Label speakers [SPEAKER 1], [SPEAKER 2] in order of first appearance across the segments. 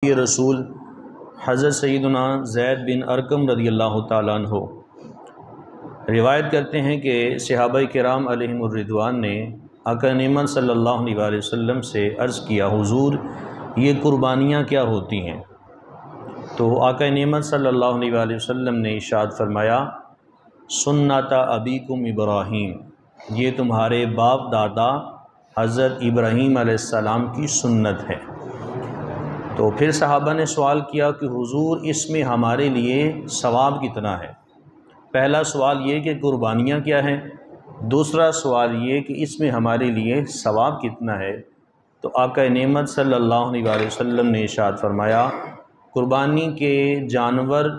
[SPEAKER 1] یہ رسول حضرت سیدنا زید بن ارقم رضی اللہ تعالیٰ عنہ روایت کرتے ہیں کہ صحابہ کرام علیہم الرضوان نے آقا نعمت صلی اللہ علیہ وسلم سے عرض کیا، حضور یہ قربانیاں کیا ہوتی ہیں؟ تو آقا نعمت صلی اللہ علیہ وسلم نے ارشاد فرمایا، سنت ابیکم ابراہیم، یہ تمہارے باپ دادا حضرت ابراہیم علیہ السلام کی سنت ہے۔ تو پھر صحابہ نے سوال کیا کہ حضور اس میں ہمارے لیے ثواب کتنا ہے؟ پہلا سوال یہ کہ قربانیاں کیا ہیں، دوسرا سوال یہ کہ اس میں ہمارے لیے ثواب کتنا ہے؟ تو آقا نعمت صلی اللہ علیہ وسلم نے ارشاد فرمایا، قربانی کے جانور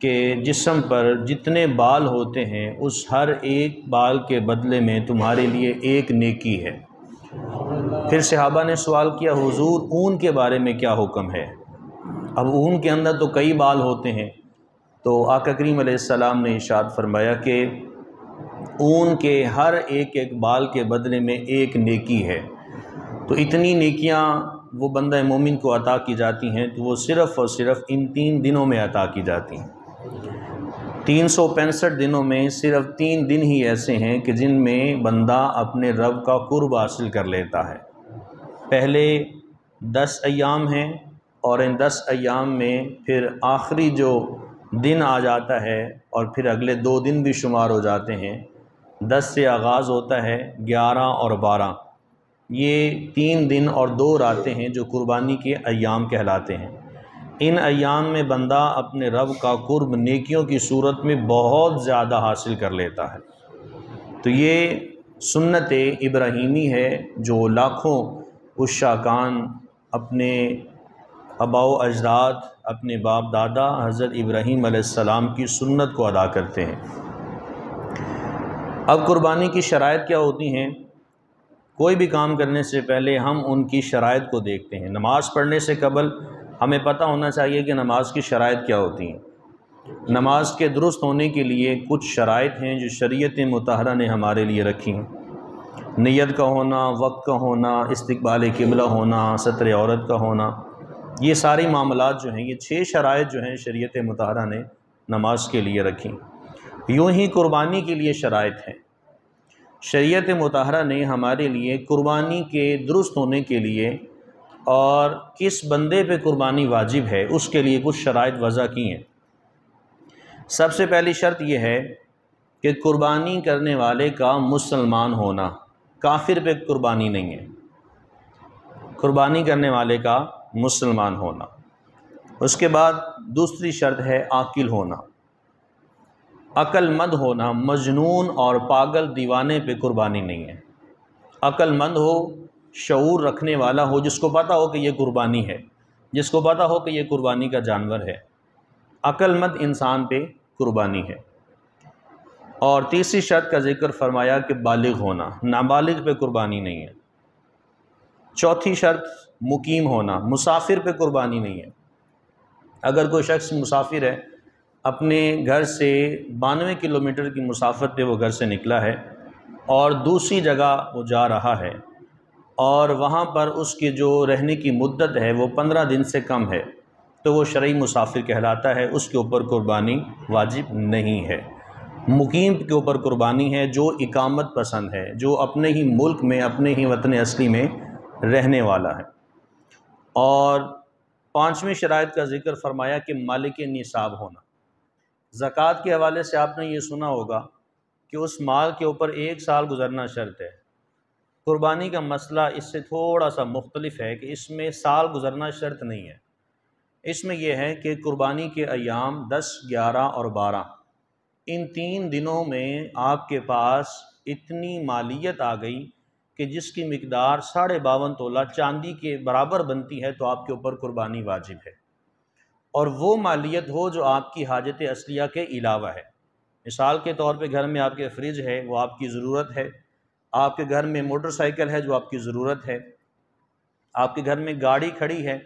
[SPEAKER 1] کے جسم پر جتنے بال ہوتے ہیں اس ہر ایک بال کے بدلے میں تمہارے لیے ایک نیکی ہے۔ پھر صحابہ نے سوال کیا، حضور اون کے بارے میں کیا حکم ہے؟ اب اون کے اندر تو کئی بال ہوتے ہیں، تو آقا کریم علیہ السلام نے ارشاد فرمایا کہ اون کے ہر ایک بال کے بدلے میں ایک نیکی ہے۔ تو اتنی نیکیاں وہ بندہ مومن کو عطا کی جاتی ہیں تو وہ صرف اور صرف ان 3 دنوں میں عطا کی جاتی ہیں۔ 365 دنوں میں صرف 3 دن ہی ایسے ہیں کہ جن میں بندہ اپنے رب کا قرب حاصل کر لیتا ہے۔ پہلے 10 ایام ہیں اور ان 10 ایام میں پھر آخری جو دن آ جاتا ہے اور پھر اگلے 2 دن بھی شمار ہو جاتے ہیں۔ 10 سے آغاز ہوتا ہے، 11 اور 12، یہ 3 دن اور 2 راتیں ہیں جو قربانی کے ایام کہلاتے ہیں۔ ان ایام میں بندہ اپنے رب کا قرب نیکیوں کی صورت میں بہت زیادہ حاصل کر لیتا ہے۔ تو یہ سنت ابراہیمی ہے جو لاکھوں عشاقان اپنے آباء و اجداد، اپنے باپ دادا حضرت ابراہیم علیہ السلام کی سنت کو ادا کرتے ہیں۔ اب قربانی کی شرائط کیا ہوتی ہیں؟ کوئی بھی کام کرنے سے پہلے ہم ان کی شرائط کو دیکھتے ہیں۔ نماز پڑھنے سے قبل ہمیں پتہ ہونا چاہیے کہ نماز کی شرائط کیا ہوتی ہیں۔ نماز کے درست ہونے کے لیے کچھ شرائط ہیں جو شریعت مطہرہ نے ہمارے لیے رکھی ہیں۔ نیت کا ہونا، وقت کا ہونا، استقبال قبلہ ہونا، ستر عورت کا ہونا، یہ ساری معاملات جو ہیں، یہ 6 شرائط جو ہیں شریعت مطہرہ نے نماز کے لیے رکھی۔ یوں ہی قربانی کے لیے شرائط ہیں۔ شریعت مطہرہ نے ہمارے لیے قربانی کے درست ہونے کے لیے اور کس بندے پہ قربانی واجب ہے اس کے لیے کچھ شرائط وضع کی ہیں۔ سب سے پہلی شرط یہ ہے کہ قربانی کرنے والے کا مسلمان ہونا، کافر پہ قربانی نہیں ہے۔ قربانی کرنے والے کا مسلمان ہونا۔ اس کے بعد دوسری شرط ہے عاقل ہونا، عقل مند ہونا، مجنون اور پاگل دیوانے پہ قربانی نہیں ہے۔ عقل مند ہو، شعور رکھنے والا ہو، جس کو پتہ ہو کہ یہ قربانی ہے، جس کو پتہ ہو کہ یہ قربانی کا جانور ہے، عقل مند انسان پہ قربانی ہے۔ اور تیسری شرط کا ذکر فرمایا کہ بالغ ہونا، نابالغ پہ قربانی نہیں ہے۔ چوتھی شرط مقیم ہونا، مسافر پہ قربانی نہیں ہے۔ اگر کوئی شخص مسافر ہے، اپنے گھر سے 92 کلومیٹر کی مسافت پہ وہ گھر سے نکلا ہے اور دوسری جگہ وہ جا رہا ہے اور وہاں پر اس کی جو رہنے کی مدت ہے وہ 15 دن سے کم ہے، تو وہ شرعی مسافر کہلاتا ہے، اس کے اوپر قربانی واجب نہیں ہے۔ مقیم کے اوپر قربانی ہے جو اقامت پسند ہے، جو اپنے ہی ملک میں، اپنے ہی وطن اصلی میں رہنے والا ہے۔ اور 5ویں شرائط کا ذکر فرمایا کہ مالک نصاب ہونا۔ زکوٰۃ کے حوالے سے آپ نے یہ سنا ہوگا کہ اس مال کے اوپر 1 سال گزرنا شرط ہے۔ قربانی کا مسئلہ اس سے تھوڑا سا مختلف ہے کہ اس میں سال گزرنا شرط نہیں ہے۔ اس میں یہ ہے کہ قربانی کے ایام 10، 11 اور 12، ان 3 دنوں میں آپ کے پاس اتنی مالیت آ گئی کہ جس کی مقدار 52.5 تولہ چاندی کے برابر بنتی ہے تو آپ کے اوپر قربانی واجب ہے۔ اور وہ مالیت ہو جو آپ کی حاجت اصلیہ کے علاوہ ہے۔ مثال کے طور پہ گھر میں آپ کے فریج ہے، وہ آپ کی ضرورت ہے۔ آپ کے گھر میں موٹر سائیکل ہے جو آپ کی ضرورت ہے۔ آپ کے گھر میں گاڑی کھڑی ہے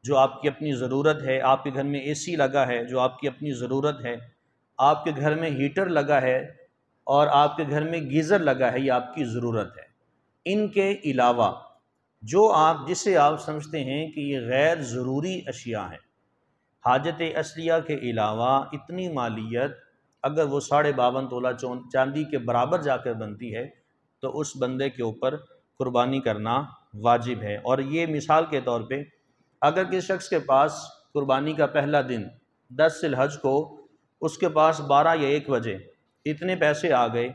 [SPEAKER 1] جو آپ کی اپنی ضرورت ہے۔ آپ کے گھر میں اے سی لگا ہے جو آپ کی اپنی ضرورت ہے۔ آپ کے گھر میں ہیٹر لگا ہے اور آپ کے گھر میں گیزر لگا ہے، یہ آپ کی ضرورت ہے۔ ان کے علاوہ جسے آپ سمجھتے ہیں کہ یہ غیر ضروری اشیاء ہیں، حاجت اصلیہ کے علاوہ اتنی مالیت اگر وہ 52.5 تولہ چاندی کے برابر جا کر بنتی ہے تو اس بندے کے اوپر قربانی کرنا واجب ہے۔ اور یہ مثال کے طور پہ اگر کسی شخص کے پاس قربانی کا پہلا دن 10 ذی الحج کو اس کے پاس 12 یا 1 بجے اتنے پیسے آ گئے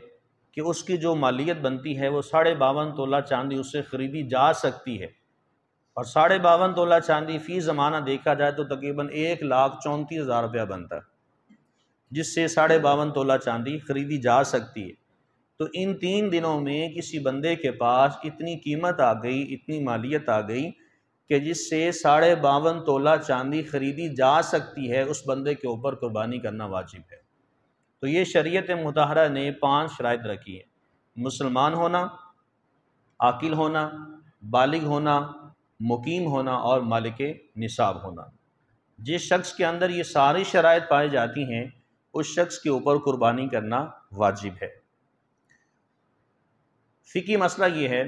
[SPEAKER 1] کہ اس کی جو مالیت بنتی ہے وہ 52.5 تولہ چاندی اس سے خریدی جا سکتی ہے، اور 52.5 تولہ چاندی فی زمانہ دیکھا جائے تو تقریباً 1,34,000 روپیہ بنتا ہے، جس سے 52.5 تولہ چاندی خریدی جا سکتی ہے۔ تو ان 3 دنوں میں کسی بندے کے پاس اتنی قیمت آ گئی، اتنی مالیت آ گئی کہ جس سے 52.5 تولہ چاندی خریدی جا سکتی ہے، اس بندے کے اوپر قربانی کرنا واجب ہے۔ تو یہ شریعت مطہرہ نے 5 شرائط رکھی ہیں: مسلمان ہونا، عاقل ہونا، بالغ ہونا، مقیم ہونا اور مالک نصاب ہونا۔ جس شخص کے اندر یہ ساری شرائط پائی جاتی ہیں اس شخص کے اوپر قربانی کرنا واجب ہے۔ فقہی مسئلہ یہ ہے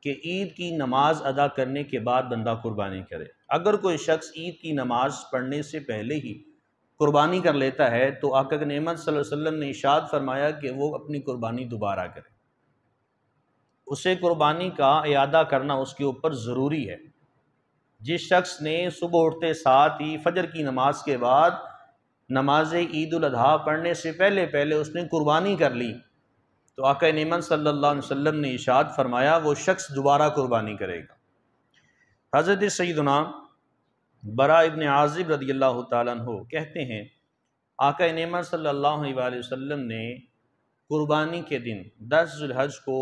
[SPEAKER 1] کہ عید کی نماز ادا کرنے کے بعد بندہ قربانی کرے۔ اگر کوئی شخص عید کی نماز پڑھنے سے پہلے ہی قربانی کر لیتا ہے تو آقا کی نعمت صلی اللہ علیہ وسلم نے ارشاد فرمایا کہ وہ اپنی قربانی دوبارہ کرے، اسے قربانی کا اعادہ کرنا اس کے اوپر ضروری ہے۔ جس شخص نے صبح اٹھتے ساتھ ہی فجر کی نماز کے بعد نماز عید الاضحیٰ پڑھنے سے پہلے اس نے قربانی کر لی تو آقا نعمت صلی اللہ علیہ وسلم نے ارشاد فرمایا وہ شخص دوبارہ قربانی کرے گا۔ حضرت سیدنا براء ابن عازب رضی اللہ تعالیٰ عنہ کہتے ہیں آقا نعمت صلی اللہ علیہ وسلم نے قربانی کے دن 10 ذی الحج کو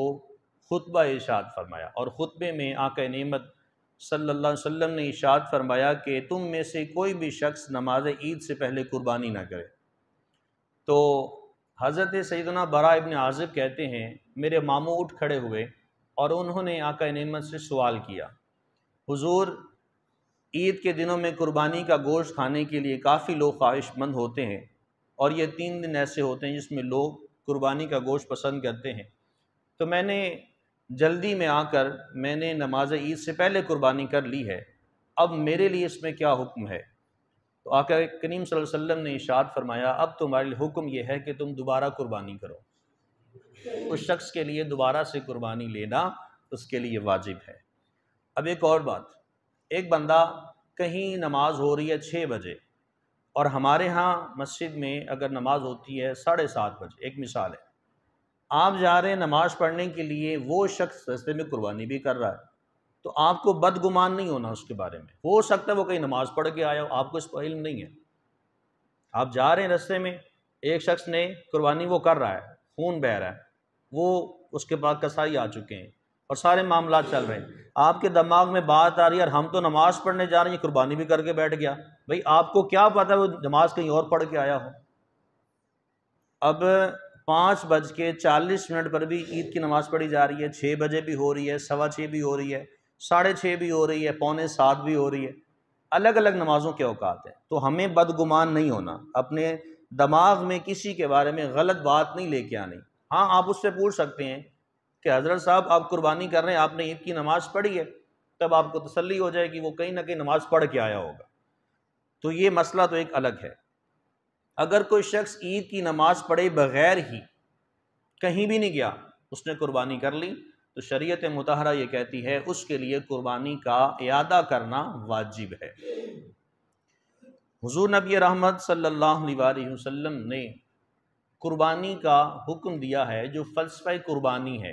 [SPEAKER 1] خطبہ ارشاد فرمایا، اور خطبے میں آقا نعمت صلی اللہ علیہ وسلم نے ارشاد فرمایا کہ تم میں سے کوئی بھی شخص نماز عید سے پہلے قربانی نہ کرے۔ تو حضرت سیدنا براء ابن عازب کہتے ہیں میرے ماموں اٹھ کھڑے ہوئے اور انہوں نے آقا نعمت سے سوال کیا، حضور عید کے دنوں میں قربانی کا گوشت کھانے کے لیے کافی لوگ خواہش مند ہوتے ہیں، اور یہ 3 دن ایسے ہوتے ہیں جس میں لوگ قربانی کا گوشت پسند کرتے ہیں، تو میں نے جلدی میں آ کر میں نے نماز عید سے پہلے قربانی کر لی ہے، اب میرے لیے اس میں کیا حکم ہے؟ تو آقا کریم صلی اللہ علیہ وسلم نے ارشاد فرمایا اب تمہارے لیے حکم یہ ہے کہ تم دوبارہ قربانی کرو۔ اس شخص کے لیے دوبارہ سے قربانی لینا اس کے لیے واجب ہے۔ اب ایک اور بات، ایک بندہ کہیں نماز ہو رہی ہے 6 بجے اور ہمارے ہاں مسجد میں اگر نماز ہوتی ہے 7:30 بجے، ایک مثال ہے، آپ جا رہے ہیں نماز پڑھنے کے لیے، وہ شخص راستے میں قربانی بھی کر رہا ہے، تو آپ کو بدگمان نہیں ہونا اس کے بارے میں، ہو سکتا ہے وہ کہیں نماز پڑھ کے آیا ہو، آپ کو اس کا علم نہیں ہے۔ آپ جا رہے ہیں راستے میں، ایک شخص نے قربانی وہ کر رہا ہے، خون بہہ رہا ہے، وہ اس کے بعد قصائی آ چکے ہیں اور سارے معاملات چل رہے ہیں، آپ کے دماغ میں بات آ رہی ہے اور ہم تو نماز پڑھنے جا رہے ہیں، قربانی بھی کر کے بیٹھ گیا، بھئی آپ کو کیا پتہ وہ نماز کہیں اور پڑھ کے آیا ہو۔ اب 5:40 پر بھی عید کی نماز پڑھی جا رہی ہے، 6 بجے بھی ہو رہی ہے، 6:15 بھی ہو رہی ہے، 6:30 بھی ہو رہی ہے، 6:45 بھی ہو رہی ہے، الگ الگ نمازوں کے اوقات ہیں، تو ہمیں بدگمان نہیں ہونا، اپنے دماغ میں کسی کے بارے میں غلط بات نہیں لے کے آنی۔ ہاں آپ اس سے پوچھ سکتے ہیں کہ حضرت صاحب آپ قربانی کر رہے ہیں، آپ نے عید کی نماز پڑھی ہے، تب آپ کو تسلی ہو جائے کہ وہ کہیں نہ کہیں نماز پڑھ کے آیا ہوگا، تو یہ مسئلہ تو ایک الگ ہے۔ اگر کوئی شخص عید کی نماز پڑھے بغیر ہی کہیں بھی نہیں گیا، اس نے قربانی کر لی، تو شریعت مطہرہ یہ کہتی ہے اس کے لیے قربانی کا اعادہ کرنا واجب ہے۔ حضور نبی رحمت صلی اللہ علیہ وسلم نے قربانی کا حکم دیا ہے، جو فلسفہ قربانی ہے،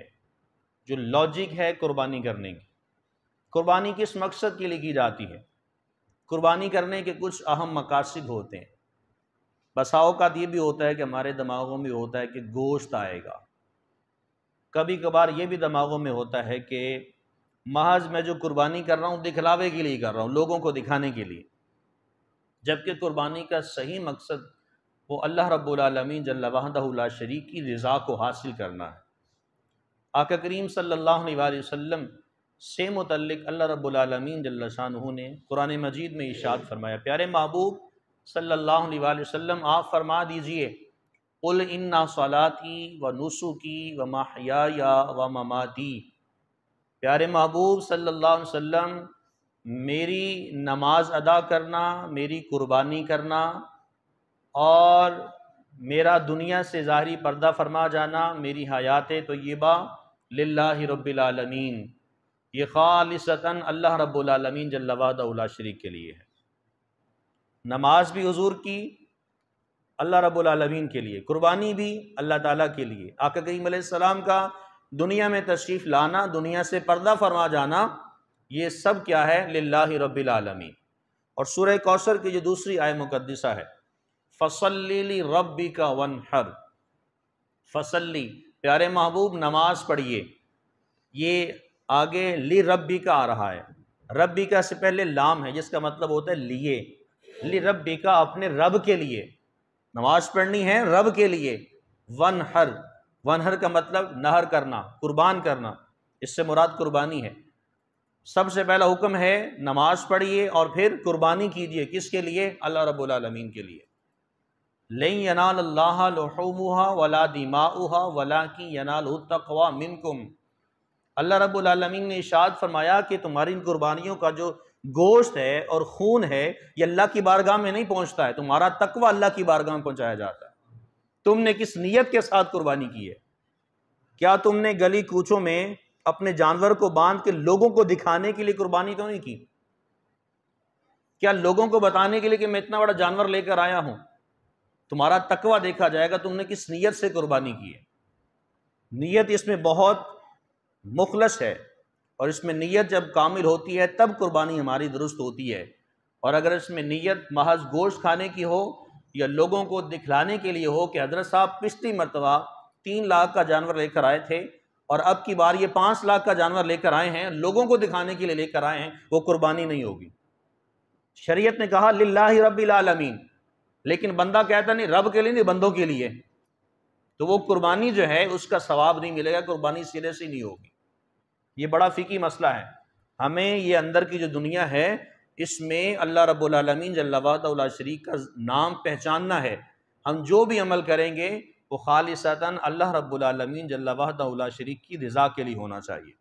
[SPEAKER 1] جو لاجک ہے قربانی کرنے کی۔ قربانی کس مقصد کے لیے کی جاتی ہے؟ قربانی کرنے کے کچھ اہم مقاصد ہوتے ہیں۔ بسا اوقات یہ بھی ہوتا ہے کہ ہمارے دماغوں میں ہوتا ہے کہ گوشت آئے گا، کبھی کبھار یہ بھی دماغوں میں ہوتا ہے کہ محض میں جو قربانی کر رہا ہوں دکھلاوے کے لیے کر رہا ہوں، لوگوں کو دکھانے کے لیے، جبکہ قربانی کا صحیح مقصد وہ اللہ رب العالمین جل وحدہ لا شریک کی رضا کو حاصل کرنا ہے۔ آقا کریم صلی اللہ علیہ وسلم سے متعلق اللہ رب العالمین جل شانہ نے قرآن مجید میں ارشاد فرمایا، پیارے محبوب صلی اللہ علیہ وسلم آپ فرما دیجئے قل ان صلاتی و نسکی و محیای و مماتی، پیارے محبوب صلی اللہ علیہ وسلم میری نماز ادا کرنا، میری قربانی کرنا اور میرا دنیا سے ظاہری پردہ فرما جانا، میری حیات طیبہ للہ رب العالمین، یہ خالصتاً اللہ رب العالمین جل وحدہ لا شریک کے لیے ہے۔ نماز بھی حضور کی اللہ رب العالمین کے لیے، قربانی بھی اللہ تعالیٰ کے لیے، آقا کریم علیہ السلام کا دنیا میں تشریف لانا، دنیا سے پردہ فرما جانا، یہ سب کیا ہے؟ للہ رب العالمین۔ اور سورہ کوثر کی جو دوسری آیت مقدسہ ہے، فصلی لربک وانحر، فصلی پیارے محبوب نماز پڑھیے، یہ آگے لربک آ رہا ہے، ربک سے پہلے لام ہے جس کا مطلب ہوتا ہے لیے، لربک اپنے رب کے لیے نماز پڑھنی ہے، رب کے لیے، ونحر، ونحر کا مطلب نہر کرنا، قربان کرنا، اس سے مراد قربانی ہے۔ سب سے پہلا حکم ہے نماز پڑھیے اور پھر قربانی کیجئے، کس کے لیے؟ اللہ رب العالمین کے لیے۔ لن ینال اللہ لحومها ولا دماؤها ولکن ینالہ التقوی منکم، اللہ رب العالمین نے ارشاد فرمایا کہ تمہاری ان قربانیوں کا جو گوشت ہے اور خون ہے یہ اللہ کی بارگاہ میں نہیں پہنچتا ہے، تمہارا تقوی اللہ کی بارگاہ میں پہنچایا جاتا ہے۔ تم نے کس نیت کے ساتھ قربانی کی ہے؟ کیا تم نے گلی کوچوں میں اپنے جانور کو باندھ کے لوگوں کو دکھانے کے لیے قربانی تو نہیں کی؟ کیا لوگوں کو بتانے کے لیے کہ میں اتنا بڑا جانور لے کر آیا ہوں؟ تمہارا تقوی دیکھا جائے گا تم نے کس نیت سے قربانی کی ہے۔ نیت اس میں بہت مخلص ہے، اور اس میں نیت جب کامل ہوتی ہے تب قربانی ہماری درست ہوتی ہے۔ اور اگر اس میں نیت محض گوشت کھانے کی ہو یا لوگوں کو دکھلانے کے لیے ہو کہ حضرت صاحب پچھلی مرتبہ 3 لاکھ کا جانور لے کر آئے تھے اور اب کی بار یہ 5 لاکھ کا جانور لے کر آئے ہیں، لوگوں کو دکھانے کے لیے لے کر آئے ہیں، وہ قربانی نہیں ہوگی۔ شریعت نے کہا للہ رب العالمین، لیکن بندہ کہتا نہیں رب کے لیے نہیں، بندوں کے لیے، تو وہ قربانی جو ہے اس کا ثواب نہیں ملے گا، قربانی سرے سے نہیں ہوگی۔ یہ بڑا فقہی مسئلہ ہے، ہمیں یہ اندر کی جو دنیا ہے اس میں اللہ رب العالمین جل وحدہ لا شریک کا نام پہچاننا ہے۔ ہم جو بھی عمل کریں گے وہ خالصتاً اللہ رب العالمین جل وحدہ لا شریک کی رضا کے لیے ہونا چاہیے۔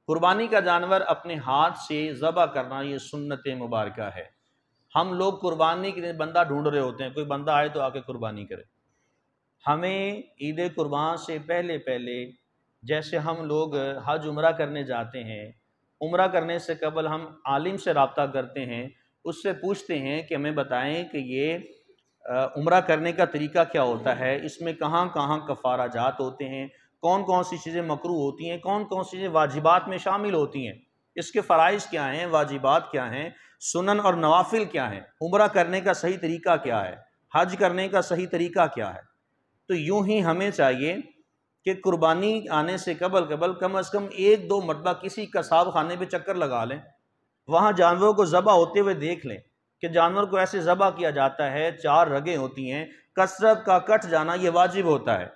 [SPEAKER 1] قربانی کا جانور اپنے ہاتھ سے ذبح کرنا یہ سنت مبارکہ ہے۔ ہم لوگ قربانی کے لیے بندہ ڈھونڈ رہے ہوتے ہیں، کوئی بندہ آئے تو آ کے قربانی کرے۔ ہمیں عید قربان سے پہلے جیسے ہم لوگ حج عمرہ کرنے جاتے ہیں، عمرہ کرنے سے قبل ہم عالم سے رابطہ کرتے ہیں، اس سے پوچھتے ہیں کہ ہمیں بتائیں کہ یہ عمرہ کرنے کا طریقہ کیا ہوتا ہے، اس میں کہاں کہاں کفارہ جات ہوتے ہیں، کون کون سی چیزیں مکروہ ہوتی ہیں، کون کون سی چیزیں واجبات میں شامل ہوتی ہیں، اس کے فرائض کیا ہیں، واجبات کیا ہیں، سنن اور نوافل کیا ہیں، عمرہ کرنے کا صحیح طریقہ کیا ہے، حج کرنے کا صحیح طریقہ کیا ہے۔ تو یوں ہی ہمیں چاہیے کہ قربانی آنے سے قبل کم از کم 1-2 مرتبہ کسی قصاب خانے پہ چکر لگا لیں، وہاں جانوروں کو ذبح ہوتے ہوئے دیکھ لیں کہ جانور کو ایسے ذبح کیا جاتا ہے، 4 رگیں ہوتی ہیں، کثرت کا کٹ جانا یہ واجب ہوتا ہے۔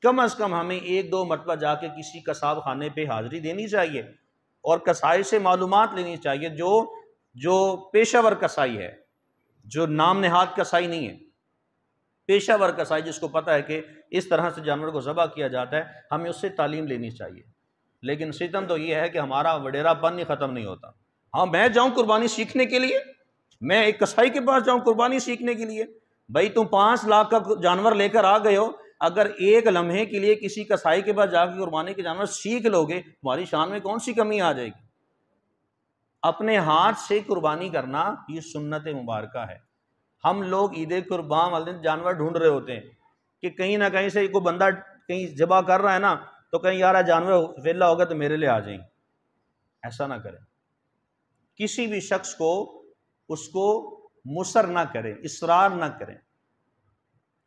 [SPEAKER 1] کم از کم ہمیں 1-2 مرتبہ جا کے کسی قصاب خانے پہ حاضری دینی چاہیے اور کسائی سے معلومات لینی چاہیے، جو پیشہ ور کسائی ہے، جو نام نہاد کسائی نہیں ہے، پیشہ ور کسائی جس کو پتہ ہے کہ اس طرح سے جانور کو ذبح کیا جاتا ہے، ہمیں اس سے تعلیم لینی چاہیے۔ لیکن ستم تو یہ ہے کہ ہمارا وڈیرا پن ہی ختم نہیں ہوتا۔ ہاں میں جاؤں قربانی سیکھنے کے لیے، میں ایک کسائی کے پاس جاؤں قربانی سیکھنے کے لیے؟ بھائی تم 5 لاکھ کا جانور لے کر آ گئے ہو، اگر ایک لمحے کے لیے کسی کسائی کے پاس جا کے قربانی کے جانور سیکھ لوگے، تمہاری شان میں کون سی کمی آ جائے گی؟ اپنے ہاتھ سے قربانی کرنا یہ سنت مبارکہ ہے۔ ہم لوگ عید قربان والے دن جانور ڈھونڈ رہے ہوتے ہیں کہ کہیں نہ کہیں سے کوئی بندہ کہیں ذبح کر رہا ہے نا تو کہیں یار جانور ویلا ہوگا تو میرے لیے آ جائیں۔ ایسا نہ کریں، کسی بھی شخص کو اس کو مصر نہ کریں، اصرار نہ کریں۔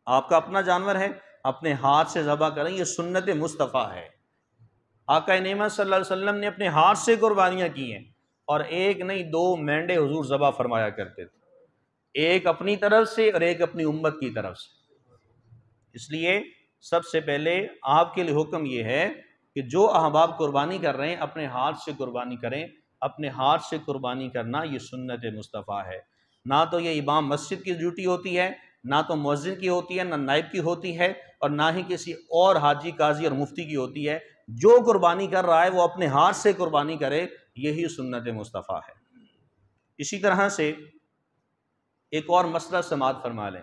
[SPEAKER 1] آپ کا اپنا جانور ہے، اپنے ہاتھ سے ذبح کریں، یہ سنت مصطفیٰ ہے۔ آقا نعمت صلی اللہ علیہ وسلم نے اپنے ہاتھ سے قربانیاں کی ہیں، اور 1 نہیں 2 مینڈے حضور ذبح فرمایا کرتے تھے، ایک اپنی طرف سے اور ایک اپنی امت کی طرف سے۔ اس لیے سب سے پہلے آپ کے لیے حکم یہ ہے کہ جو احباب قربانی کر رہے ہیں اپنے ہاتھ سے قربانی کریں۔ اپنے ہاتھ سے قربانی کرنا یہ سنت مصطفیٰ ہے۔ نہ تو یہ امام مسجد کی ڈیوٹی ہوتی ہے، نہ تو مؤذن کی ہوتی ہے، نہ نائب کی ہوتی ہے، اور نہ ہی کسی اور حاجی قاضی اور مفتی کی ہوتی ہے جو قربانی کر رہا ہے وہ اپنے ہاتھ سے قربانی کرے، یہی سنت مصطفیٰ ہے۔ اسی طرح سے ایک اور مسئلہ سماعت فرما لیں،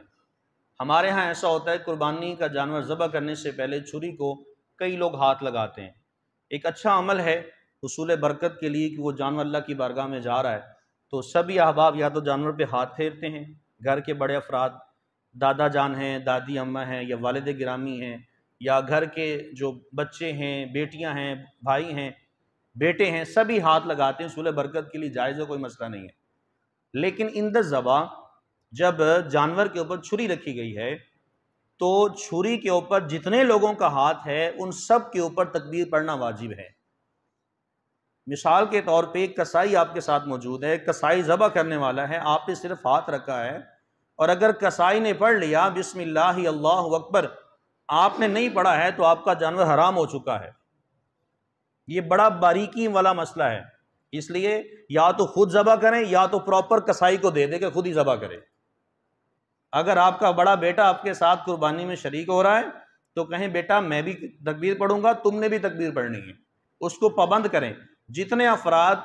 [SPEAKER 1] ہمارے ہاں ایسا ہوتا ہے قربانی کا جانور ذبح کرنے سے پہلے چھری کو کئی لوگ ہاتھ لگاتے ہیں۔ ایک اچھا عمل ہے حصول برکت کے لیے کہ وہ جانور اللہ کی بارگاہ میں جا رہا ہے تو سبھی احباب یا تو جانور پہ ہاتھ پھیرتے ہیں، گھر کے بڑے افراد، دادا جان ہیں، دادی اماں ہیں، یا والد گرامی ہیں، یا گھر کے جو بچے ہیں، بیٹیاں ہیں، بھائی ہیں، بیٹے ہیں، سبھی ہاتھ لگاتے ہیں، حصول برکت کے لیے جائز ہے، کوئی مسئلہ نہیں ہے۔ لیکن عند الذبح جب جانور کے اوپر چھری رکھی گئی ہے تو چھری کے اوپر جتنے لوگوں کا ہاتھ ہے ان سب کے اوپر تکبیر پڑھنا واجب ہے۔ مثال کے طور پہ ایک کسائی آپ کے ساتھ موجود ہے، کسائی ذبح کرنے والا ہے، آپ نے صرف ہاتھ رکھا ہے، اور اگر کسائی نے پڑھ لیا بسم اللہ اللہ اکبر، آپ نے نہیں پڑھا ہے تو آپ کا جانور حرام ہو چکا ہے۔ یہ بڑا باریکی والا مسئلہ ہے، اس لیے یا تو خود ذبح کریں یا تو پراپر کسائی کو دے دے کہ خود ہی ذبح کرے۔ اگر آپ کا بڑا بیٹا آپ کے ساتھ قربانی میں شریک ہو رہا ہے تو کہیں بیٹا میں بھی تکبیر پڑھوں گا، تم نے بھی تکبیر پڑھنی ہے، اس کو پابند کریں۔ جتنے افراد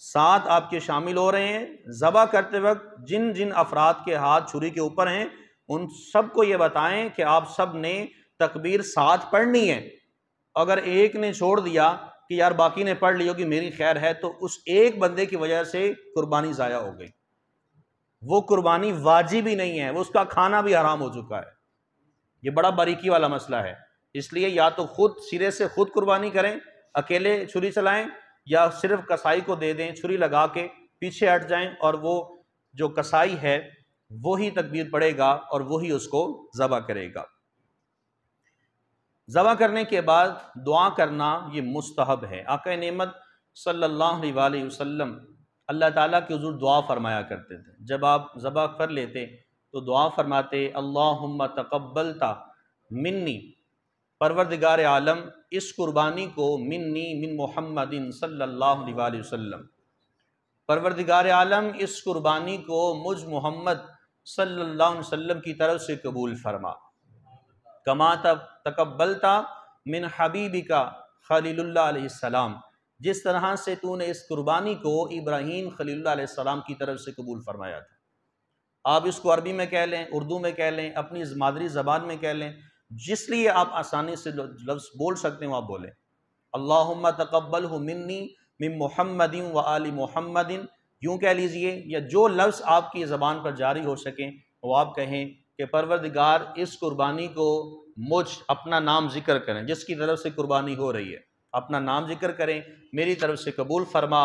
[SPEAKER 1] ساتھ آپ کے شامل ہو رہے ہیں ذبح کرتے وقت، جن جن افراد کے ہاتھ چھری کے اوپر ہیں ان سب کو یہ بتائیں کہ آپ سب نے تکبیر ساتھ پڑھنی ہے۔ اگر ایک نے چھوڑ دیا کہ یار باقی نے پڑھ لی ہوگی میری خیر ہے، تو اس ایک بندے کی وجہ سے قربانی ضائع ہو گئی، وہ قربانی واجب ہی نہیں ہے، وہ اس کا کھانا بھی حرام ہو چکا ہے۔ یہ بڑا باریکی والا مسئلہ ہے، اس لیے یا تو خود سرے سے خود قربانی کریں، اکیلے چھری چلائیں، یا صرف کسائی کو دے دیں، چھری لگا کے پیچھے ہٹ جائیں، اور وہ جو کسائی ہے وہی تکبیر پڑھے گا اور وہی اس کو ذبح کرے گا۔ ذبح کرنے کے بعد دعا کرنا یہ مستحب ہے۔ آقا نعمت صلی اللہ علیہ وآلہ وسلم اللہ تعالیٰ کے حضور دعا فرمایا کرتے تھے، جب آپ ذبح کر لیتے تو دعا فرماتے اللہم تقبلتا منی، پروردگار عالم اس قربانی کو منی من محمد صلی اللہ علیہ وآلہ وسلم، پروردگار عالم اس قربانی کو مجھ محمد صلی اللہ علیہ وسلم کی طرف سے قبول فرما، کما تقبلتا من حبیبک خلیل اللہ علیہ السلام، جس طرح سے تو نے اس قربانی کو ابراہیم خلیل اللہ علیہ السلام کی طرف سے قبول فرمایا تھا۔ آپ اس کو عربی میں کہہ لیں، اردو میں کہہ لیں، اپنی مادری زبان میں کہہ لیں، جس لیے آپ آسانی سے لفظ بول سکتے ہیں وہ آپ بولیں۔ اللہم تقبلہ منی من محمد و آل محمد، یوں کہہ لیجئے، یا جو لفظ آپ کی زبان پر جاری ہو سکیں وہ آپ کہیں کہ پروردگار اس قربانی کو مجھ اپنا نام ذکر کریں، جس کی طرف سے قربانی ہو رہی ہے اپنا نام ذکر کریں، میری طرف سے قبول فرما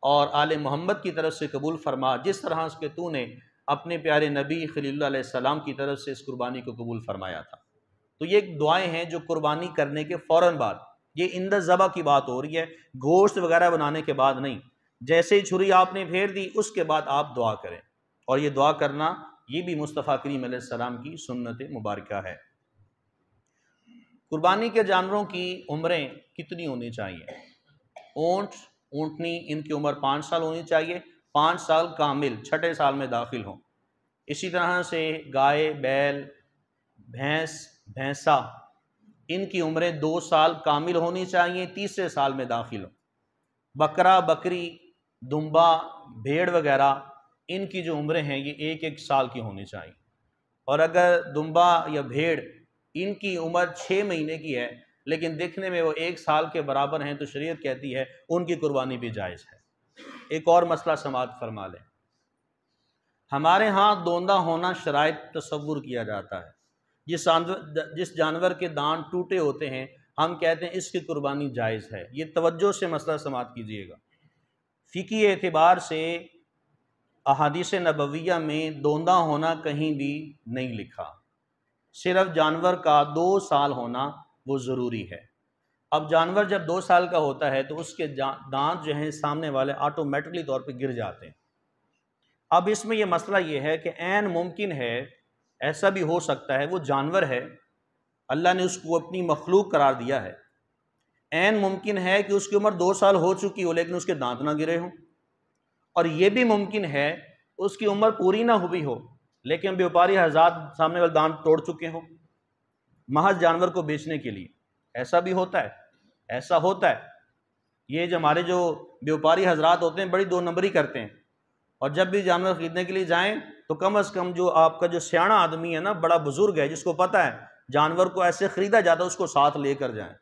[SPEAKER 1] اور آل محمد کی طرف سے قبول فرما، جس طرح اس کے تو نے اپنے پیارے نبی خلیل اللہ علیہ السلام کی طرف سے اس قربانی کو قبول فرمایا تھا۔ تو یہ ایک دعائیں ہیں جو قربانی کرنے کے فوراً بعد، یہ عند الذبح کی بات ہو رہی ہے، گوشت وغیرہ بنانے کے بعد نہیں۔ جیسے ہی چھری آپ نے پھیر دی اس کے بعد آپ دعا کریں، اور یہ دعا کرنا یہ بھی مصطفیٰ کریم علیہ السلام کی سنت مبارکہ ہے۔ قربانی کے جانوروں کی عمریں کتنی ہونی چاہیے؟ اونٹ، اونٹنی، ان کی عمر 5 سال ہونی چاہیے، 5 سال کامل، 6 سال میں داخل ہوں۔ اسی طرح سے گائے، بیل، بھینس، بھینسا، ان کی عمریں 2 سال کامل ہونی چاہیے، 3 سال میں داخل ہوں۔ بکرا، بکری، دمبا، بھیڑ وغیرہ، ان کی جو عمریں ہیں یہ 1 سال کی ہونی چاہیے، اور اگر دمبا یا بھیڑ ان کی عمر 6 مہینے کی ہے لیکن دیکھنے میں وہ 1 سال کے برابر ہیں تو شریعت کہتی ہے ان کی قربانی بھی جائز ہے۔ ایک اور مسئلہ سماعت فرما لیں، ہمارے ہاں دوندہ ہونا شرائط تصور کیا جاتا ہے، جس جانور کے دانت ٹوٹے ہوتے ہیں ہم کہتے ہیں اس کی قربانی جائز ہے۔ یہ توجہ سے مسئلہ سماعت کیجیے گا، فقہی اعتبار سے احادیث نبویہ میں دوندہ ہونا کہیں بھی نہیں لکھا، صرف جانور کا 2 سال ہونا وہ ضروری ہے۔ اب جانور جب 2 سال کا ہوتا ہے تو اس کے دانت جو ہیں سامنے والے آٹومیٹکلی طور پہ گر جاتے ہیں۔ اب اس میں یہ مسئلہ یہ ہے کہ عین ممکن ہے، ایسا بھی ہو سکتا ہے وہ جانور ہے، اللہ نے اس کو اپنی مخلوق قرار دیا ہے، عین ممکن ہے کہ اس کی عمر 2 سال ہو چکی ہو لیکن اس کے دانت نہ گرے ہوں، اور یہ بھی ممکن ہے اس کی عمر پوری نہ ہوئی ہو لیکن بیوپاری حضرات سامنے والے دانت توڑ چکے ہوں محض جانور کو بیچنے کے لیے، ایسا بھی ہوتا ہے۔ ایسا ہوتا ہے، یہ جو ہمارے جو بیوپاری حضرات ہوتے ہیں بڑی دو نمبری کرتے ہیں، اور جب بھی جانور خریدنے کے لیے جائیں تو کم از کم جو آپ کا جو سیاڑا آدمی ہے نا، بڑا بزرگ ہے، جس کو پتہ ہے جانور کو ایسے خریدا جاتا ہے، اس کو ساتھ لے کر جائیں،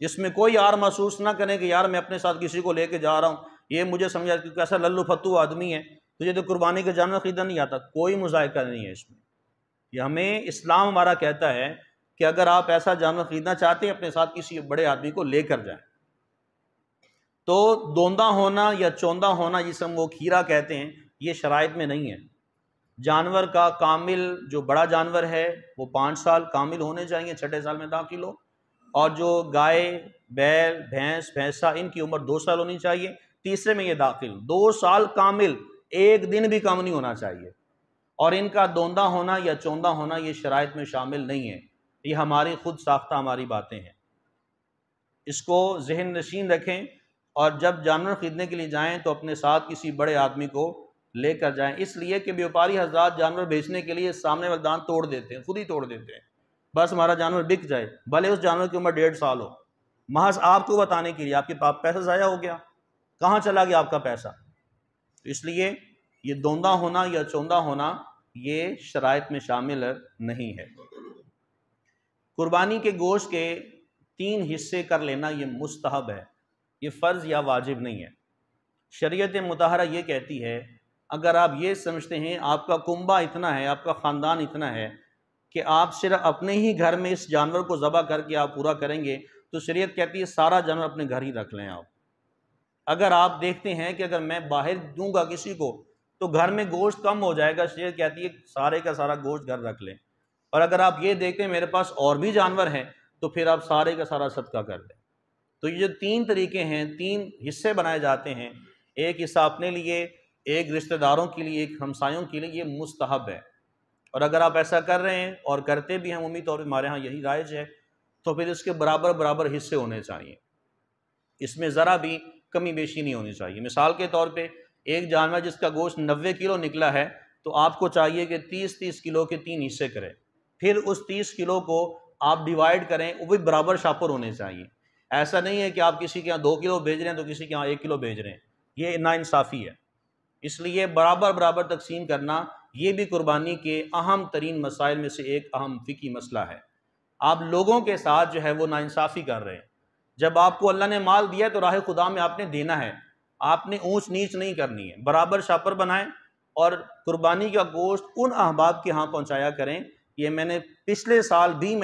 [SPEAKER 1] جس میں کوئی یار محسوس نہ کریں کہ یار میں اپنے ساتھ کسی کو لے کے جا رہا ہوں، یہ مجھے سمجھا کہ کیسا للو پھتو آدمی ہے، تجھے تو قربانی کا جانور خریدنا نہیں آتا۔ کوئی مذائقہ نہیں ہے اس میں، یہ ہمیں اسلام ہمارا کہتا ہے کہ اگر آپ ایسا جانور خریدنا چاہتے ہیں اپنے ساتھ کسی بڑے آدمی کو لے کر جائیں۔ تو دوندا ہونا یا چوندا ہونا جسے ہم وہ کھیرا کہتے ہیں، یہ شرائط میں نہیں ہے۔ جانور کا کامل جو بڑا جانور ہے وہ 5 سال کامل ہونے چاہیے، 6 سال میں داخل ہو، اور جو گائے، بیل، بھینس، بھینسا، ان کی عمر 2 سال ہونی چاہیے، تیسرے میں یہ داخل 2 سال کامل، ایک دن بھی کم نہیں ہونا چاہیے، اور ان کا دوندا ہونا یا چوندا ہونا یہ شرائط میں شامل نہیں ہے، یہ ہماری خود ساختہ ہماری باتیں ہیں۔ اس کو ذہن نشین رکھیں، اور جب جانور خریدنے کے لیے جائیں تو اپنے ساتھ کسی بڑے آدمی کو لے کر جائیں، اس لیے کہ بیوپاری حضرات جانور بیچنے کے لیے سامنے والے دان توڑ دیتے ہیں، خود ہی توڑ دیتے ہیں، بس ہمارا جانور بک جائے، بھلے اس جانور کی عمر 1.5 سال ہو، محض آپ کو بتانے کے لیے آپ کے پاس پیسہ ضائع ہو گیا، کہاں چلا گیا آپ کا پیسہ؟ اس لیے یہ دوندا ہونا یا چوندا ہونا یہ شرائط میں شامل نہیں ہے۔ قربانی کے گوشت کے 3 حصے کر لینا یہ مستحب ہے، یہ فرض یا واجب نہیں ہے۔ شریعت مطہرہ یہ کہتی ہے اگر آپ یہ سمجھتے ہیں آپ کا کنبہ اتنا ہے، آپ کا خاندان اتنا ہے کہ آپ صرف اپنے ہی گھر میں اس جانور کو ذبح کر کے آپ پورا کریں گے، تو شریعت کہتی ہے سارا جانور اپنے گھر ہی رکھ لیں آپ۔ اگر آپ دیکھتے ہیں کہ اگر میں باہر دوں گا کسی کو تو گھر میں گوشت کم ہو جائے گا، شریعت کہتی ہے سارے کا سارا گوشت گھر رکھ لیں، اور اگر آپ یہ دیکھتے ہیں میرے پاس اور بھی جانور ہیں تو پھر آپ سارے کا سارا صدقہ کر دیں۔ تو یہ جو 3 طریقے ہیں، 3 حصے بنائے جاتے ہیں، ایک حصہ اپنے لیے، ایک رشتہ داروں کے لیے، ایک ہمسایوں کے لیے، یہ مستحب ہے، اور اگر آپ ایسا کر رہے ہیں اور کرتے بھی ہیں، عمومی طور پہ ہمارے ہاں یہی رائج ہے، تو پھر اس کے برابر برابر حصے ہونے چاہیے، اس میں ذرا بھی کمی بیشی نہیں ہونی چاہیے۔ مثال کے طور پہ ایک جانور جس کا گوشت 90 کلو نکلا ہے تو آپ کو چاہیے کہ 30 کلو کے 3 حصے کریں، پھر اس 30 کلو کو آپ ڈیوائیڈ کریں، وہ بھی برابر شاپر ہونے چاہیے۔ ایسا نہیں ہے کہ آپ کسی کے یہاں 2 کلو بھیج رہے ہیں تو کسی کے یہاں 1 کلو بھیج رہے ہیں، یہ ناانصافی ہے۔ اس لیے برابر برابر تقسیم کرنا یہ بھی قربانی کے اہم ترین مسائل میں سے ایک اہم فقہی مسئلہ ہے۔ آپ لوگوں کے ساتھ جو ہے وہ ناانصافی کر رہے ہیں۔ جب آپ کو اللہ نے مال دیا تو راہ خدا میں آپ نے دینا ہے، آپ نے اونچ نیچ نہیں کرنی ہے، برابر شاپر بنائیں، اور قربانی کا گوشت ان احباب کے ہاں پہنچایا کریں۔ یہ میں نے پچھلے سال بھی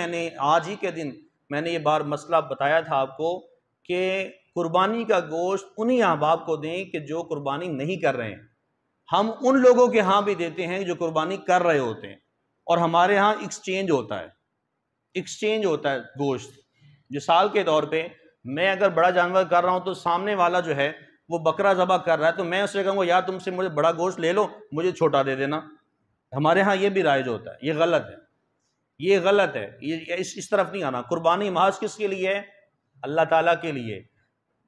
[SPEAKER 1] آج ہی کے دن میں نے یہ بار مسئلہ بتایا تھا آپ کو کہ قربانی کا گوشت انہی احباب کو دیں کہ جو قربانی نہیں کر رہے ہیں۔ ہم ان لوگوں کے ہاں بھی دیتے ہیں جو قربانی کر رہے ہوتے ہیں، اور ہمارے ہاں ایکسچینج ہوتا ہے گوشت۔ مثال کے طور پہ میں اگر بڑا جانور کر رہا ہوں تو سامنے والا جو ہے وہ بکرا ذبح کر رہا ہے تو میں اس سے کہوں گا یار تم سے مجھے بڑا گوشت لے لو، مجھے چھوٹا دے دینا۔ ہمارے ہاں یہ بھی رائج ہوتا ہے، یہ غلط ہے، یہ غلط ہے، یہ اس طرف نہیں آنا۔ قربانی محض کس کے لیے ہے؟ اللہ تعالیٰ کے لیے،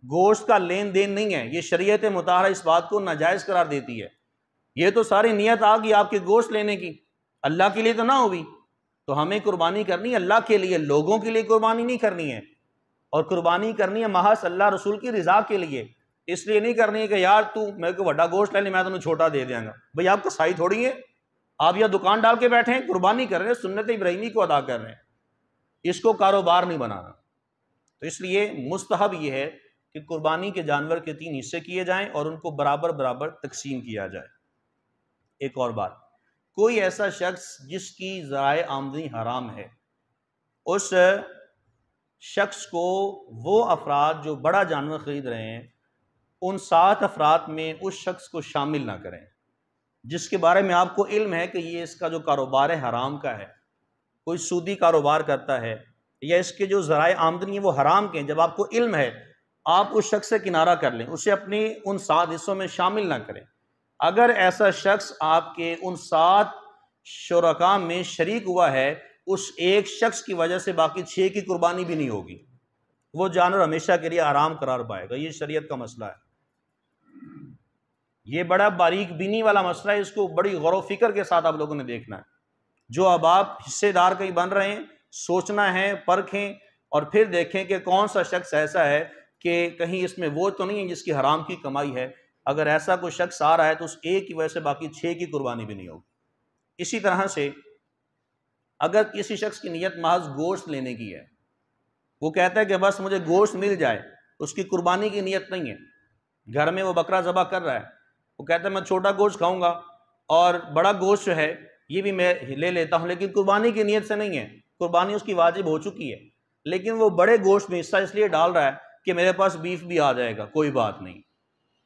[SPEAKER 1] گوشت کا لین دین نہیں ہے۔ یہ شریعت مطہرہ اس بات کو ناجائز قرار دیتی ہے۔ یہ تو ساری نیت آ گئی آپ کے گوشت لینے کی، اللہ کے لیے تو نہ ہوئی۔ تو ہمیں قربانی کرنی ہے اللہ کے لیے، لوگوں کے لیے قربانی نہیں کرنی ہے، اور قربانی کرنی ہے محض اللہ رسول کی رضا کے لیے۔ اس لیے نہیں کرنی ہے کہ یار تو میرے کو بڑا گوشت لے لے میں تمہیں چھوٹا دے دیا گا۔ بھئی آپ کسائی تھوڑی ہے، آپ یا دکان ڈال کے بیٹھے ہیں، قربانی کر رہے ہیں، سنت ابراہیمی کو ادا کر رہے ہیں، اس کو کاروبار نہیں بنانا۔ تو اس لیے مستحب یہ ہے کہ قربانی کے جانور کے 3 حصے کیے جائیں اور ان کو برابر برابر تقسیم کیا جائے۔ ایک اور بات، کوئی ایسا شخص جس کی ذرائع آمدنی حرام ہے، اس شخص کو وہ افراد جو بڑا جانور خرید رہے ہیں ان 7 افراد میں اس شخص کو شامل نہ کریں جس کے بارے میں آپ کو علم ہے کہ یہ اس کا جو کاروبار ہے حرام کا ہے، کوئی سودی کاروبار کرتا ہے، یا اس کے جو ذرائع آمدنی ہے وہ حرام کے ہیں۔ جب آپ کو علم ہے آپ اس شخص سے کنارہ کر لیں، اسے اپنی ان 7 حصوں میں شامل نہ کریں۔ اگر ایسا شخص آپ کے ان 7 شرکاء میں شریک ہوا ہے، اس ایک شخص کی وجہ سے باقی 6 کی قربانی بھی نہیں ہوگی، وہ جانور ہمیشہ کے لیے حرام قرار پائے گا۔ یہ شریعت کا مسئلہ ہے، یہ بڑا باریک بینی والا مسئلہ ہے، اس کو بڑی غور و فکر کے ساتھ آپ لوگوں نے دیکھنا ہے۔ جو اب آپ حصے دار کہیں بن رہے ہیں، سوچنا ہے، پرکھیں اور پھر دیکھیں کہ کون سا شخص ایسا ہے کہ کہیں اس میں وہ تو نہیں ہے جس کی حرام کی کمائی ہے. اگر ایسا کوئی شخص آ رہا ہے تو اس ایک کی وجہ سے باقی 6 کی قربانی بھی نہیں ہوگی. اسی طرح سے اگر کسی شخص کی نیت محض گوشت لینے کی ہے، وہ کہتا ہے کہ بس مجھے گوشت مل جائے، اس کی قربانی کی نیت نہیں ہے. گھر میں وہ بکرا ذبح کر رہا ہے، وہ کہتا ہے میں چھوٹا گوشت کھاؤں گا اور بڑا گوشت جو ہے یہ بھی میں لے لیتا ہوں، لیکن قربانی کی نیت سے نہیں ہے. قربانی اس کی واجب ہو چکی ہے، لیکن وہ بڑے گوشت میں حصہ اس لیے ڈال رہا ہے کہ میرے پاس بیف بھی آ جائے گا، کوئی بات نہیں.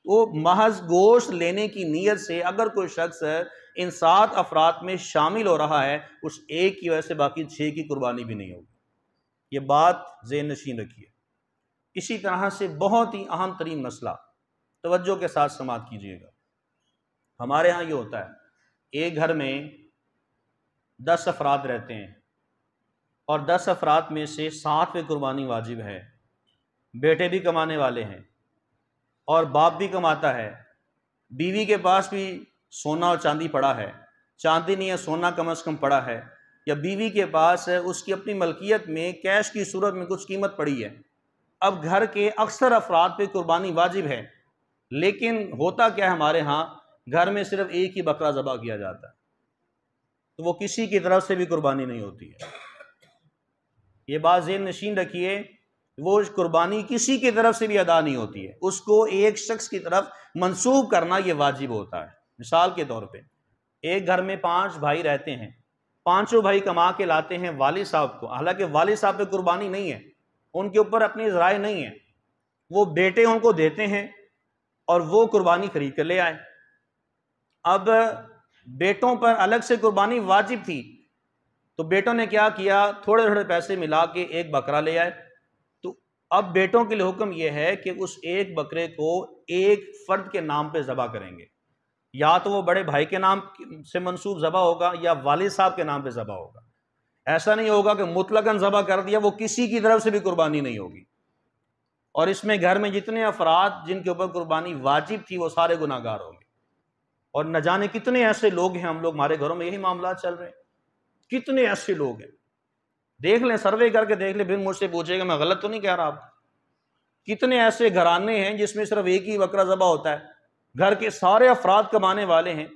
[SPEAKER 1] وہ محض گوشت لینے کی نیت سے اگر کوئی شخص ان 7 افراد میں شامل ہو رہا ہے، اس ایک کی وجہ سے باقی 6 کی قربانی بھی نہیں ہوگی. یہ بات ذہن نشین رکھیے. اسی طرح سے بہت ہی اہم ترین مسئلہ، توجہ کے ساتھ سماعت کیجیے گا. ہمارے ہاں یہ ہوتا ہے، ایک گھر میں 10 افراد رہتے ہیں اور 10 افراد میں سے 7 پہ قربانی واجب ہے. بیٹے بھی کمانے والے ہیں اور باپ بھی کماتا ہے. بیوی کے پاس بھی سونا اور چاندی پڑا ہے، چاندی نہیں ہے سونا کم از کم پڑا ہے، یا بیوی کے پاس اس کی اپنی ملکیت میں کیش کی صورت میں کچھ قیمت پڑی ہے. اب گھر کے اکثر افراد پہ قربانی واجب ہے، لیکن ہوتا کیا ہے ہمارے ہاں، گھر میں صرف ایک ہی بکرا ذبح کیا جاتا ہے، تو وہ کسی کی طرف سے بھی قربانی نہیں ہوتی ہے. یہ بات ذہن نشین رکھیے، وہ قربانی کسی کی طرف سے بھی ادا نہیں ہوتی ہے، اس کو ایک شخص کی طرف منسوب کرنا یہ واجب ہوتا ہے. مثال کے طور پہ ایک گھر میں 5 بھائی رہتے ہیں، پانچوں بھائی کما کے لاتے ہیں والد صاحب کو، حالانکہ والد صاحب پہ قربانی نہیں ہے، ان کے اوپر اپنی ذرائع نہیں ہے، وہ بیٹے ان کو دیتے ہیں اور وہ قربانی خرید کر لے آئے. اب بیٹوں پر الگ سے قربانی واجب تھی، تو بیٹوں نے کیا کیا، تھوڑے تھوڑے پیسے ملا کے ایک بکرا لے آئے. تو اب بیٹوں کے لیے حکم یہ ہے کہ اس ایک بکرے کو ایک فرد کے نام پہ ذبح کریں گے، یا تو وہ بڑے بھائی کے نام سے منسوب ذبح ہوگا یا والد صاحب کے نام پہ ذبح ہوگا. ایسا نہیں ہوگا کہ مطلقاً ذبح کر دیا، وہ کسی کی طرف سے بھی قربانی نہیں ہوگی. اور اس میں گھر میں جتنے افراد جن کے اوپر قربانی واجب تھی وہ سارے گناہ گار ہوں گے. اور نہ جانے کتنے ایسے لوگ ہیں، ہم لوگ ہمارے گھروں میں یہی معاملات چل رہے ہیں، کتنے ایسے لوگ ہیں. دیکھ لیں، سروے کر کے دیکھ لیں، پھر مجھ سے پوچھے گا میں غلط تو نہیں کہہ رہا آپ. کتنے ایسے گھرانے ہیں جس میں صرف ایک ہی بکرا ذبح ہوتا ہے، گھر کے سارے افراد کمانے والے ہیں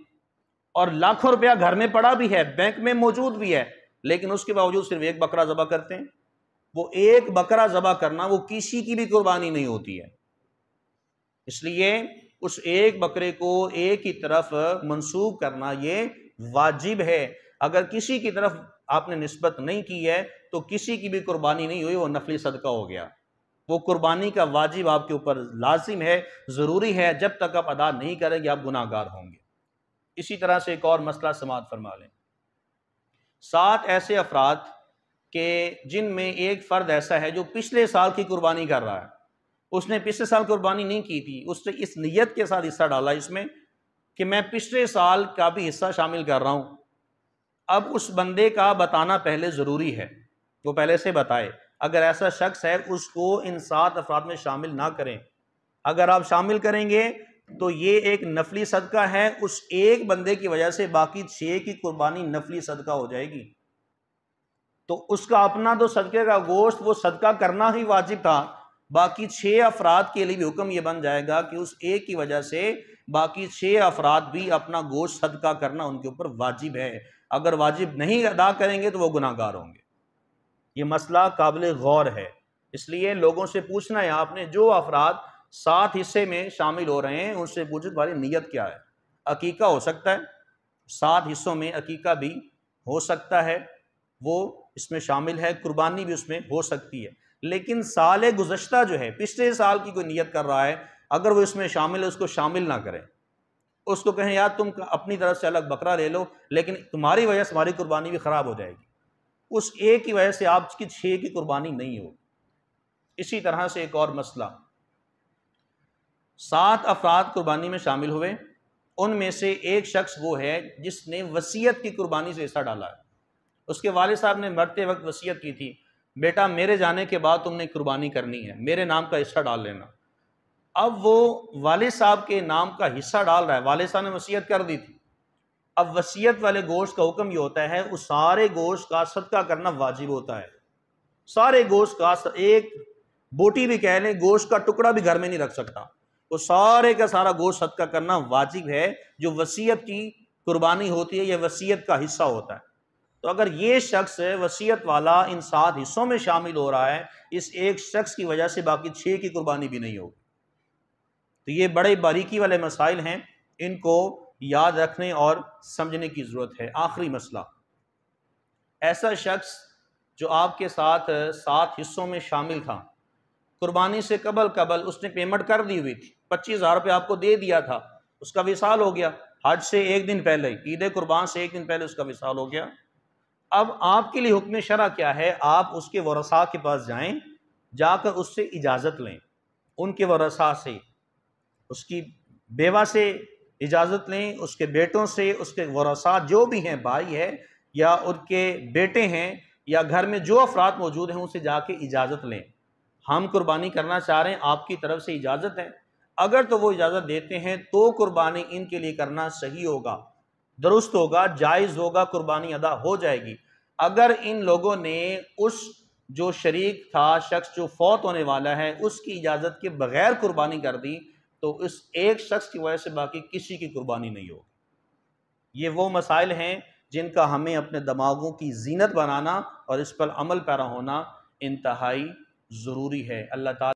[SPEAKER 1] اور لاکھوں روپیہ گھر میں پڑا بھی ہے، بینک میں موجود بھی ہے، لیکن اس کے باوجود صرف ایک بکرا ذبح کرتے ہیں. وہ ایک بکرا ذبح کرنا وہ کسی کی بھی قربانی نہیں ہوتی ہے. اس لیے اس ایک بکرے کو ایک کی طرف منسوب کرنا یہ واجب ہے. اگر کسی کی طرف آپ نے نسبت نہیں کی ہے تو کسی کی بھی قربانی نہیں ہوئی، وہ نفلی صدقہ ہو گیا. وہ قربانی کا واجب آپ کے اوپر لازم ہے، ضروری ہے، جب تک آپ ادا نہیں کریں گے آپ گناہ گار ہوں گے. اسی طرح سے ایک اور مسئلہ سماعت فرما لیں. 7 ایسے افراد کہ جن میں ایک فرد ایسا ہے جو پچھلے سال کی قربانی کر رہا ہے، اس نے پچھلے سال قربانی نہیں کی تھی، اس نے اس نیت کے ساتھ حصہ ڈالا اس میں کہ میں پچھلے سال کا بھی حصہ شامل کر رہا ہوں. اب اس بندے کا بتانا پہلے ضروری ہے، وہ پہلے سے بتائے. اگر ایسا شخص ہے اس کو ان 7 افراد میں شامل نہ کریں. اگر آپ شامل کریں گے تو یہ ایک نفلی صدقہ ہے، اس ایک بندے کی وجہ سے باقی 6 کی قربانی نفلی صدقہ ہو جائے گی. تو اس کا اپنا تو صدقے کا گوشت وہ صدقہ کرنا ہی واجب تھا، باقی 6 افراد کے لیے بھی حکم یہ بن جائے گا کہ اس ایک کی وجہ سے باقی 6 افراد بھی اپنا گوشت صدقہ کرنا ان کے اوپر واجب ہے. اگر واجب نہیں ادا کریں گے تو وہ گناہ گار ہوں گے. یہ مسئلہ قابل غور ہے، اس لیے لوگوں سے پوچھنا ہے آپ نے، جو افراد 7 حصے میں شامل ہو رہے ہیں ان سے پوچھیں تمہاری نیت کیا ہے. عقیقہ ہو سکتا ہے، 7 حصوں میں عقیقہ بھی ہو سکتا ہے، وہ اس میں شامل ہے، قربانی بھی اس میں ہو سکتی ہے. لیکن سال گزشتہ جو ہے، پچھلے سال کی کوئی نیت کر رہا ہے، اگر وہ اس میں شامل ہے اس کو شامل نہ کریں. اس کو کہیں یار تم اپنی طرف سے الگ بکرا لے لو، لیکن تمہاری وجہ سے ہماری قربانی بھی خراب ہو جائے گی. اس ایک کی وجہ سے آپ کی 6 کی قربانی نہیں ہوگی. اسی طرح سے ایک اور مسئلہ، 7 افراد قربانی میں شامل ہوئے، ان میں سے ایک شخص وہ ہے جس نے وصیت کی قربانی سے حصہ ڈالا ہے. اس کے والد صاحب نے مرتے وقت وصیت کی تھی، بیٹا میرے جانے کے بعد تم نے قربانی کرنی ہے، میرے نام کا حصہ ڈال لینا. اب وہ والد صاحب کے نام کا حصہ ڈال رہا ہے، والد صاحب نے وصیت کر دی تھی. اب وصیت والے گوشت کا حکم یہ ہوتا ہے اس سارے گوشت کا صدقہ کرنا واجب ہوتا ہے. سارے گوشت کا ایک بوٹی بھی کہہ لیں، گوشت کا ٹکڑا بھی گھر میں نہیں رکھ سکتا، وہ سارے کا سارا گوشت صدقہ کرنا واجب ہے، جو وصیت کی قربانی ہوتی ہے، یہ وصیت کا حصہ ہوتا ہے۔ تو اگر یہ شخص وصیت والا ان 7 حصوں میں شامل ہو رہا ہے، اس ایک شخص کی وجہ سے باقی 6 کی قربانی بھی نہیں ہوگی۔ تو یہ بڑے باریکی والے مسائل ہیں، ان کو یاد رکھنے اور سمجھنے کی ضرورت ہے۔ آخری مسئلہ، ایسا شخص جو آپ کے ساتھ 7 حصوں میں شامل تھا، قربانی سے قبل اس نے پیمنٹ کر دی ہوئی تھی، 25,000 روپے آپ کو دے دیا تھا، اس کا وصال ہو گیا حج سے ایک دن پہلے، عید قربان سے ایک دن پہلے اس کا وصال ہو گیا۔ اب آپ کے لیے حکم شرع کیا ہے؟ آپ اس کے ورثاء کے پاس جائیں، جا کر اس سے اجازت لیں، ان کے ورثاء سے، اس کی بیوہ سے اجازت لیں، اس کے بیٹوں سے، اس کے ورثاء جو بھی ہیں، بھائی ہے یا ان کے بیٹے ہیں یا گھر میں جو افراد موجود ہیں، ان سے جا کے اجازت لیں، ہم قربانی کرنا چاہ رہے ہیں، آپ کی طرف سے اجازت ہے۔ اگر تو وہ اجازت دیتے ہیں تو قربانی ان کے لیے کرنا صحیح ہوگا، درست ہوگا، جائز ہوگا، قربانی ادا ہو جائے گی۔ اگر ان لوگوں نے اس جو شریک تھا، شخص جو فوت ہونے والا ہے، اس کی اجازت کے بغیر قربانی کر دی تو اس ایک شخص کی وجہ سے باقی کسی کی قربانی نہیں ہوگی۔ یہ وہ مسائل ہیں جن کا ہمیں اپنے دماغوں کی زینت بنانا اور اس پر عمل پیرا ہونا انتہائی ضروری ہے۔ اللہ تعالیٰ